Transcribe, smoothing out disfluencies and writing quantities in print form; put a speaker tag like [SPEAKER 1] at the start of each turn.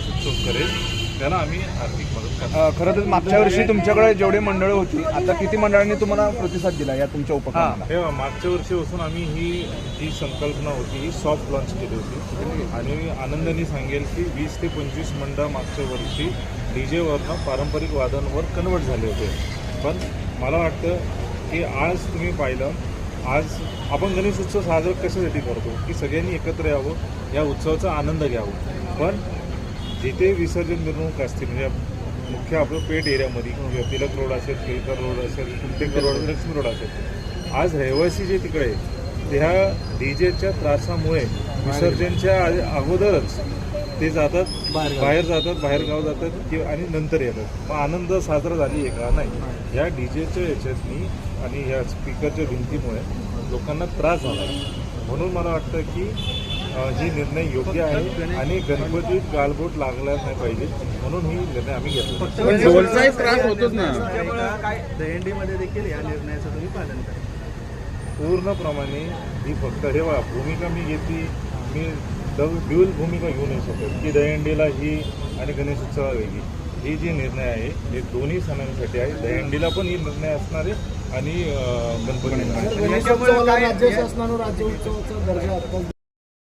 [SPEAKER 1] गणेशोत्सव करेल त्याला आम्ही आर्थिक मदत करतो.
[SPEAKER 2] खरं तर मागच्या वर्षी तुमच्याकडे जेवढी मंडळं होती आता किती मंडळांनी तुम्हाला प्रतिसाद दिला या तुमच्या उपक्रमाला?
[SPEAKER 1] तेव्हा मागच्या वर्षीपासून आम्ही ही संकल्पना होती ही सॉफ्ट लॉन्च केली होती आणि आनंदाने सांगेल की 20 ते 25 मंडळ मागच्या वर्षी डीजेवरनं पारंपरिक वादनावर कन्वर्ट झाले होते. पण मला वाटतं की आज तुम्ही पाहिलं, आज आपण गणेश उत्सव साजरा कशासाठी करतो की सगळ्यांनी एकत्र यावं, या उत्सवाचा आनंद घ्यावा. पण जिथे विसर्जन मिरवणूक असते म्हणजे मुख्य आपलं पेठ एरियामध्ये किंवा तिलक रोड असेल, केळकर रोड असेल, कुंटेकर रोड, लक्ष्मी रोड असेल, आज रहिवासी जे तिकडे आहे त्या डीजेच्या त्रासामुळे विसर्जनच्या अगोदरच ते जातात बाहेर जातात, बाहेरगाव जातात किंवा आणि नंतर येतात. मग आनंद साजरा झाली आहे का? नाही. या डीजेच्या याच्यातनी आणि या स्पीकरच्या भिंतीमुळे लोकांना त्रास झाला आहे. म्हणून मला वाटतं की ही निर्णय योग्य आहे आणि गणपतीत गालबोट लागला नाही पाहिजे म्हणून ही निर्णय आम्ही घेतला.
[SPEAKER 2] त्रास होतोच ना.
[SPEAKER 3] दहीहंडीमध्ये देखील या निर्णयाचं तुम्ही पालन करा.
[SPEAKER 1] पूर्णप्रमाणे ही फक्त हे बघा भूमिका मी घेतली, मी ड्युअल भूमिका घेऊ नाही शकत की दहीहंडीला ही आणि गणेशोत्सवा वेगळी. ही जी निर्णय आहे हे दोन्ही सणांसाठी आहे. दहीहंडीला पण ही निर्णय असणार आहे आणि गणपती
[SPEAKER 3] राज्य शासनानं राज्य उत्सवाचा दर्जा